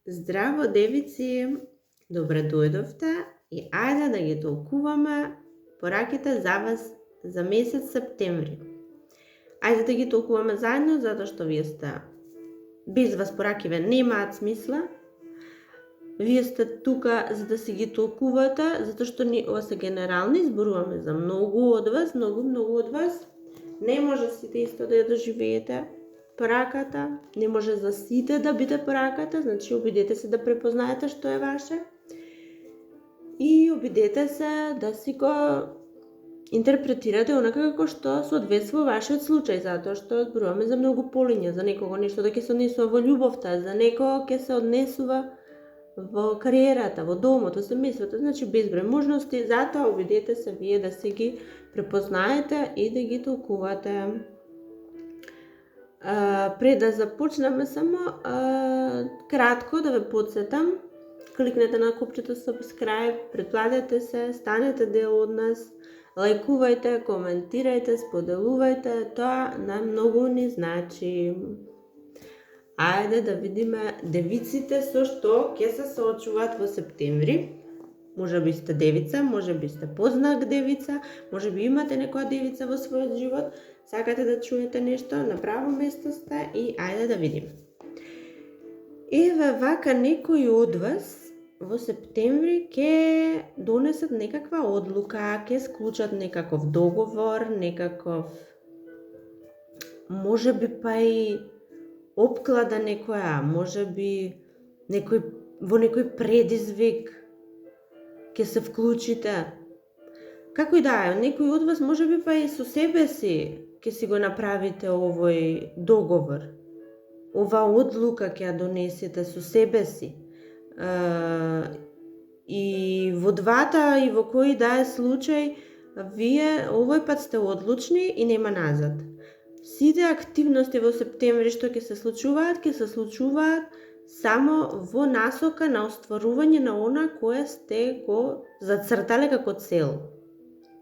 Здраво, девици! Добре дојдовте и ајде да ги толкуваме пораките за вас за месец септември. Ајде да ги толкуваме заедно, затоа што вие сте без вас поракиве немаат смисла. Вие сте тука за да си ги толкувате, затоа што ова се генерални, зборуваме за многу од вас, многу од вас. Не може сите исто да ја доживеете пораката, не може за сите да биде пораката, значи обидете се да препознаете што е ваше и обидете се да си го интерпретирате онака како што соодветства вашиот случај, затоа што зборуваме за многу полиња, за некого нешто да ќе се однесува во љубовта, за некого ќе се однесува во кариерата, во домот, во семејството, значи безброј можности, затоа обидете се вие да си ги препознаете и да ги толкувате. Пред да започнеме само кратко да ве подсетам, кликнете на копчето subscribe, претплатете се, станете дел од нас, лајкувајте, коментирајте, споделувајте, тоа најмногу ни значи. Ајде да видиме девиците со што ќе се соочуваат во септември. Може би сте девица, може би сте познак девица, може би имате некоја девица во својот живот, сакате да чуете нешто, на право место сте и ајде да видиме. Еве вака некои од вас во септември ќе донесат некаква одлука, ќе склучат некаков договор, некаков може би па и опклада некоја, може би во некој предизвик ќе се вклучите. Како и да е, некој од вас може би па и со себе си ќе си го направите овој договор. Ова одлука ќе ја донесете со себе си. И во двата и во кој да е случај, вие овој пат сте одлучни и нема назад. Сите активности во септември што ќе се случуваат само во насока на остварување на она кое сте го зацртале како цел,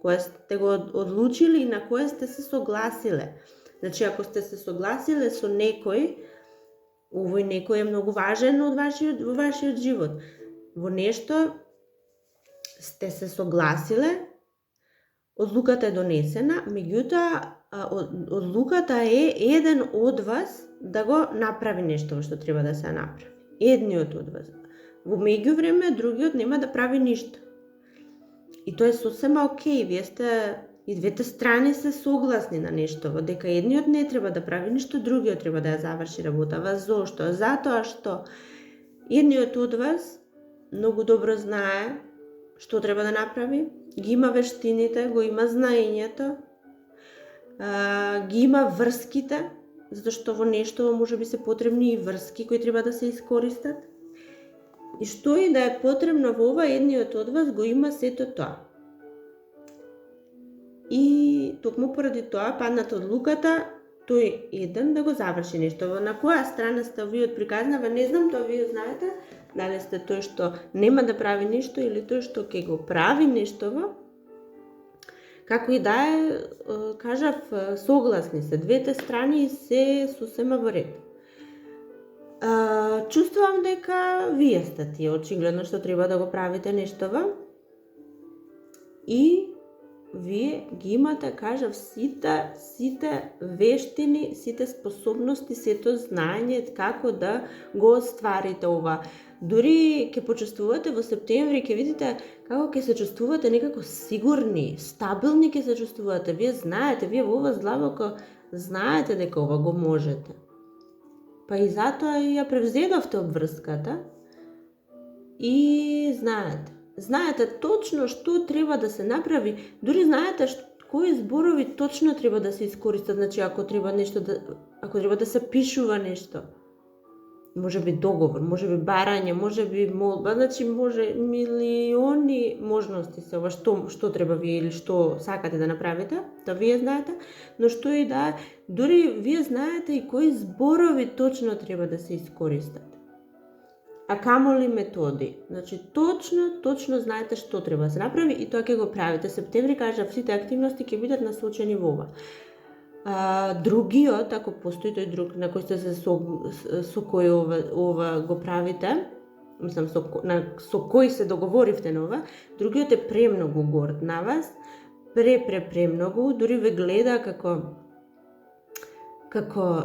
кое сте го одлучили и на кое сте се согласиле. Значи, ако сте се согласиле со некој, овој некој е многу важен во вашиот живот. Во нешто сте се согласиле, одлуката е донесена, меѓутоа одлуката е еден од вас да го направи нешто што треба да се направи. Едниот од вас. Во меѓувреме другиот нема да прави ништо. И тоа е сосема окей, вие сте и двете страни се согласни на нешто, дека едниот не треба да прави ништо, другиот треба да ја заврши работава. Зошто? Затоа што едниот од вас многу добро знае што треба да направи, ги има вештините, го има знаењето, ги има врските, затоа што во нешто може би се потребни и врски кои треба да се искористат. И што и да е потребно во ова, едниот од вас го има сето тоа. И токму поради тоа паднат одлуката тој еден да го заврши нешто. На која страна сте вие од приказнава, не знам, тоа вие знаете, дали сте тој што нема да прави ништо или тој што ќе го прави нештово. Како и да е, кажав, согласни се, двете страни се сосема во ред. Чувствувам дека вие сте тие, очигледно што треба да го правите нештово. И вие ги имате, кажав, сите вештини, сите способности, сето знаење како да го остварите ова. Дури ќе почувствувате во септември, ќе видите како ќе се чувствувате некако сигурни, стабилни ќе се чувствувате. Вие знаете, вие во вас длабоко знаете дека ова го можете. Па и затоа ја превзедовте обврската и знаете точно што треба да се направи, дури знаете кои зборови точно треба да се искористат, значи ако треба да се пишува нешто. Може би договор, може би барање, може би молба, значи може милиони можности се ова што треба вие или што сакате да направите, тоа вие знаете, но што и да, дури вие знаете и кои зборови точно треба да се искористат. А камоли методи. Значи точно знаете што треба да се направи и тоа ќе го правите. Септември, кажав, сите активности ќе бидат насочени во ова. Другиот, ако постои тој друг на кој сте се со кој ова го правите, мислам со кој се договоривте на ова, другиот е премногу горд на вас, премногу, дури ве гледа како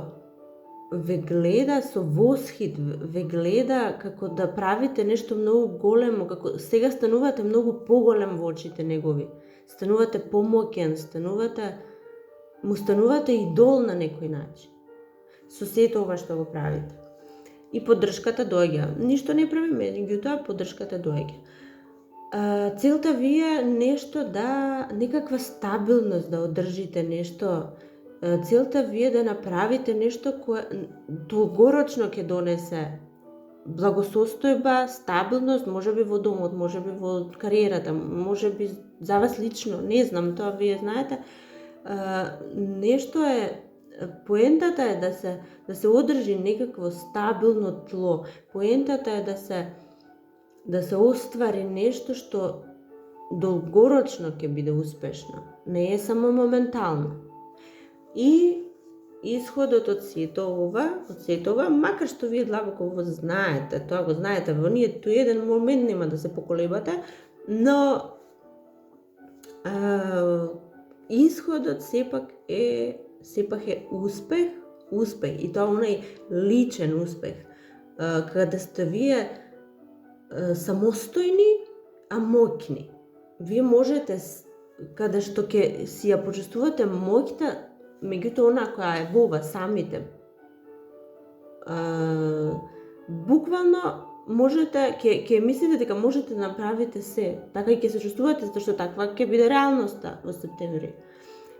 ве гледа со восхит, ве гледа како да правите нешто многу големо, како сега станувате многу поголем во очите негови. Станувате помоќен, му станувате идол на некој начин. Со сето ова што го правите. И поддршката доаѓа. Ништо не правиме, меѓутоа поддршката доаѓа. Целта ви е нешто некаква стабилност да одржите нешто. Целта ви е да направите нешто кое долгорочно ќе донесе благосостојба, стабилност, можеби во домот, можеби во кариерата, можеби за вас лично, не знам, тоа вие знаете. Нешто е, поентата е да се одржи некакво стабилно тло. Поентата е да се оствари нешто што долгорочно ќе биде успешно. Не е само моментално. И исходот од сето ова, макар што вие длабоко го знаете, тоа го знаете, во нијето еден момент нема да се поколебате, но исходот сепак е успех, и тоа онај личен успех, каде сте вие самостојни, а моќни. Вие можете, каде што ќе си ја почувствувате моќта, меѓутоа она која е во вас самите. Буквално можете, ќе мислите дека можете да направите се, така и ќе се чувствувате, затоа што таква ќе биде реалноста во септември.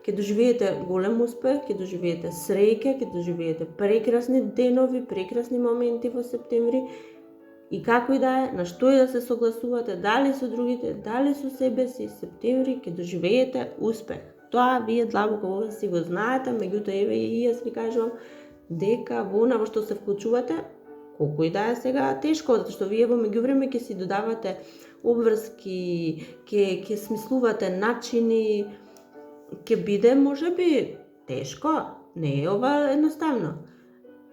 Ќе доживеете голем успех, ќе доживеете среќа, ќе доживеете прекрасни денови, прекрасни моменти во септември. И како и да е, на што и да се согласувате, дали со другите, дали со себе си, септември ќе доживеете успех. Тоа вие длабоко во вас си го знаете, меѓутоа еве и јас ви кажувам дека во она во што се вклучувате, колку и да е сега тешко, затоа што вие во меѓувреме ќе си додавате обврски, ќе смислувате начини, ќе биде можеби тешко, не е ова едноставно.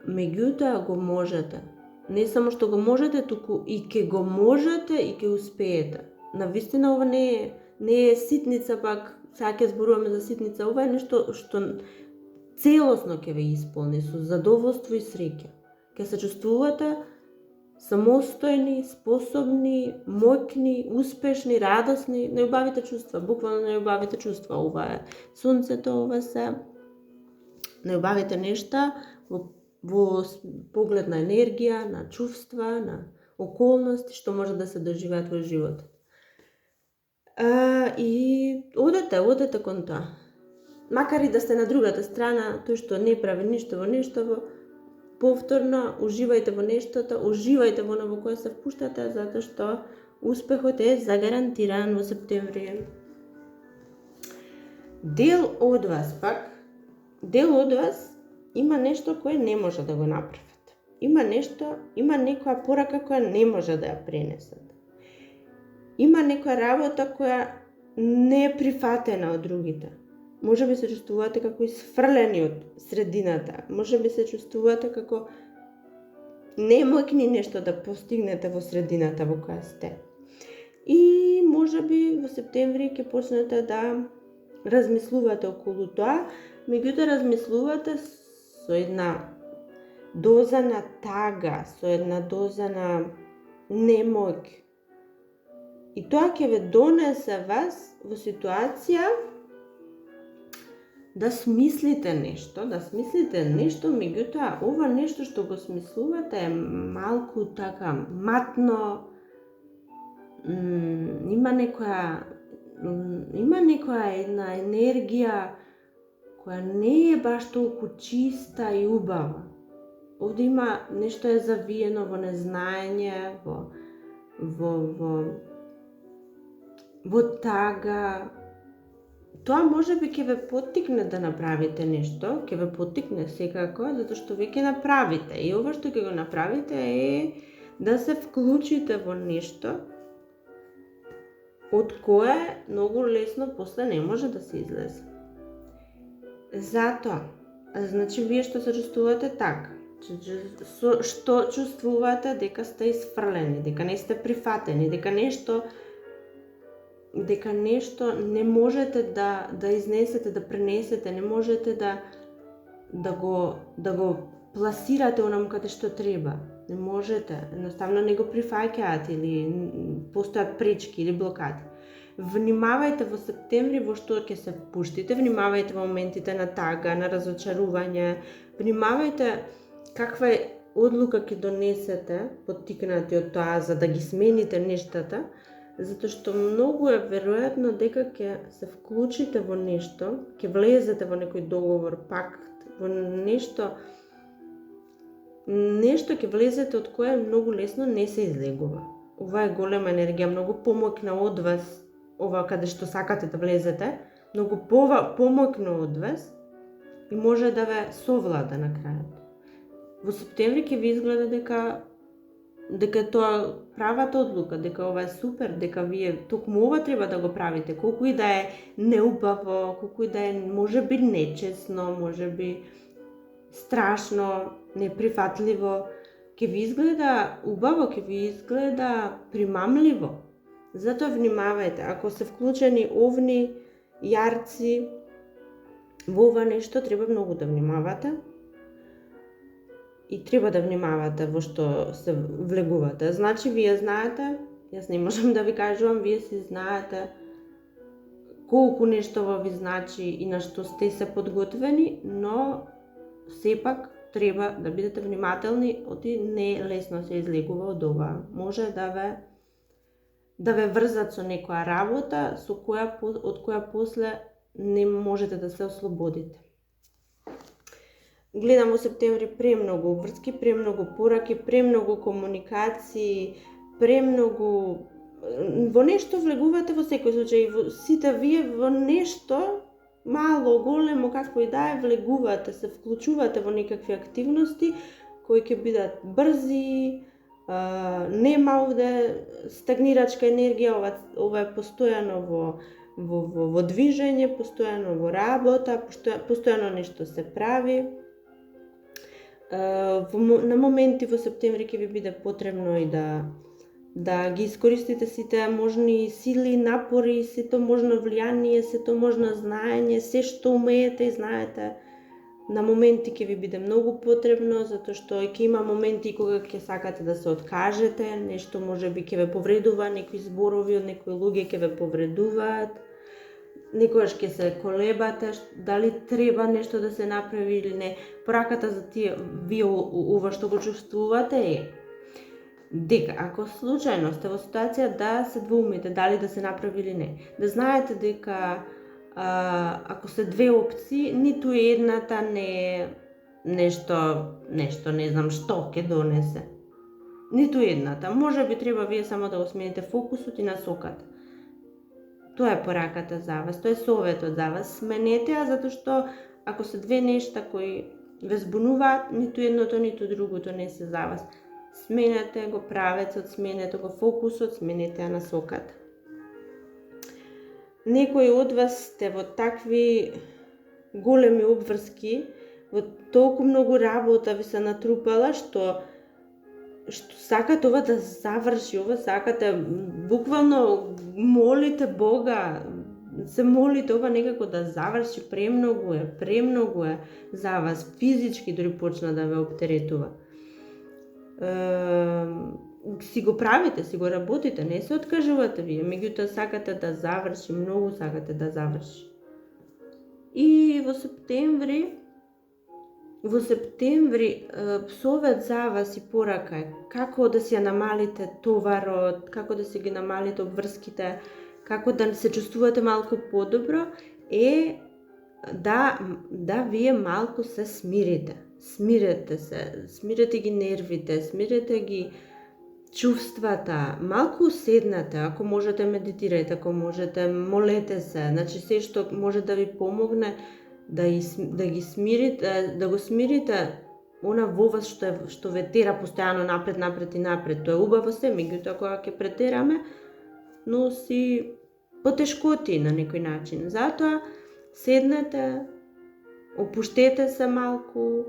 Меѓутоа го можете. Не само што го можете, туку и ќе го можете и ќе успеете. Навистина ова не е ситница, пак сега ќе зборуваме за ситница, ова е нешто што целосно ќе ве исполни со задоволство и среќа. Ќе се чувствувате самостојни, способни, моќни, успешни, радосни, најубавите чувства, буквално најубавите чувства. Ова е сонцето, ова се најубавите нешта во поглед на енергија, на чувства, на околности што може да се доживеат во животот. И одете кон тоа. Макар и да сте на другата страна, тој што не прави ништо во нештово, повторно уживајте во нештото, уживајте во оно во кое се впуштате, затоа што успехот е загарантиран во септември. Дел од вас има нешто кое не може да го направат. Има некоја порака која не може да ја пренесат. Има некоја работа која не е прифатена од другите. Може би се чувствувате како исфрлени од средината. Може би се чувствувате како немоќни нешто да постигнете во средината во која сте. И може би во септември ќе почнете да размислувате околу тоа, меѓутоа размислувате со една доза на тага, со една доза на немоќ. И тоа ќе ве донесе вас во ситуација да смислите нешто, меѓутоа ова нешто што го смислувате е малку така матно, има некоја една енергија која не е баш толку чиста и убава. Овде има нешто е завиено во незнаење, во тага. Тоа можеби ќе ве поттикне да направите нешто, ќе ве поттикне секако, затоа што ве ќе направите. И ова што ќе го направите е да се вклучите во нешто од кое многу лесно после не може да се излезе. Затоа, значи вие што се чувствувате така, што чувствувате дека сте исфрлени, дека не сте прифатени, дека нешто не можете да изнесете, да пренесете, не можете да го пласирате онаму каде што треба. Не можете, едноставно не го прифаќаат или постојат пречки или блокади. Внимавајте во септември во што ќе се впуштите, внимавајте во моментите на тага, на разочарување, внимавајте каква одлука ќе донесете поттикнати од тоа за да ги смените нештата, затоа што многу е веројатно дека ќе се вклучите во нешто, ќе влезете во некој договор, пакт, во нешто ќе влезете од кое многу лесно не се излегува. Ова е голема енергија, многу помоќна од вас, ова каде што сакате да влезете, многу помоќно од вас и може да ве совлада на крајот. Во септември ќе ви изгледа дека тоа правата одлука, дека ова е супер, дека вие токму ова треба да го правите, колку и да е неубаво, колку и да е можеби нечесно, можеби страшно, неприфатливо, ќе ви изгледа убаво, ќе ви изгледа примамливо. Затоа внимавајте, ако се вклучени овни јарци во ова нешто, треба многу да внимавате. И треба да внимавате во што се влегувате. Значи, вие знаете, јас не можам да ви кажувам, вие си знаете колку нешто во ви значи и на што сте се подготвени, но сепак треба да бидете внимателни, оти не лесно се излегува од ова. Може да ве врзат со некоја работа од која после не можете да се ослободите. Гледам во септември премногу обврски, премногу пораки, премногу комуникации, премногу во нешто влегувате во секој случај, сите вие во нешто мало, големо, какво и да е, влегувате, се вклучувате во некакви активности кои ќе бидат брзи, нема овде стагнирачка енергија, ова е постојано во движење, постојано во работа, постојано нешто се прави. На моменти во септември ќе ви биде потребно и да ги искористите сите можни сили, напори, сето можно влијание, сето можно знаење, се што умеете и знаете. На моменти ќе ви биде многу потребно, затоа што ќе има моменти кога ќе сакате да се откажете, нешто можеби ќе ве повредува, некои зборови од некои луѓе ќе ве повредуваат, некогаш ќе се колебате, дали треба нешто да се направи или не. Пораката за вие ова што го чувствувате е дека ако случајно сте во ситуација да се двоумите дали да се направи или не, да знаете дека ако се две опции, ниту едната не е нешто не знам што ќе донесе. Ниту едната. Може би треба вие само да го смените фокусот и насоката. Тоа е пораката за вас, тоа е советот за вас. Сменете ја, затоа што ако се две нешта кои ве збунуваат, ниту едното, ниту другото не се за вас. Сменете го правецот, сменете го фокусот, сменете ја насоката. Некои од вас сте во такви големи обврски, во толку многу работа ви се натрупала, што сакате ова да заврши, ова сакате, буквално молите Бога, се молите ова некако да заврши, премногу е за вас, физички дори почна да ве оптеретува. Си го правите, си го работите, не се откажувате вие, меѓутоа сакате да заврши, многу сакате да заврши. И во септември совет за вас и порака е како да си ја намалите товарот, како да си ги намалите обврските, како да се чувствувате малку подобро, е да вие малку се смирите. Смирете се, смирете ги нервите, смирете ги чувствата, малку седнете, ако можете медитирајте, ако можете молете се, значи се што може да ви помогне да ги смирите, да го смирите она во вас што ве тера постојано напред. Тоа е убаво се, меѓутоа кога ќе претераме, носи потешкоти на некој начин. Затоа седнете, опуштете се малку,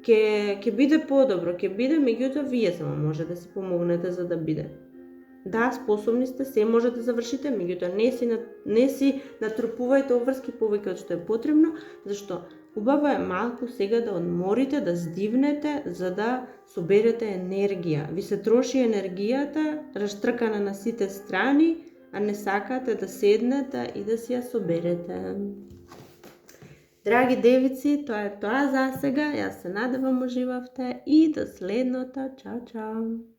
ќе биде подобро, ќе биде, меѓутоа вие само може да си помогнете за да биде. Да, способни сте, се може да завршите, меѓутоа не си натрупувајте обврски повеќе од што е потребно, зашто убаво е малку сега да одморите, да здивнете, за да соберете енергија. Ви се троши енергијата, раштркана на сите страни, а не сакате да седнете и да си ја соберете. Драги девици, тоа е тоа за сега. Јас се надевам уживавте и до следното. Чао, чао!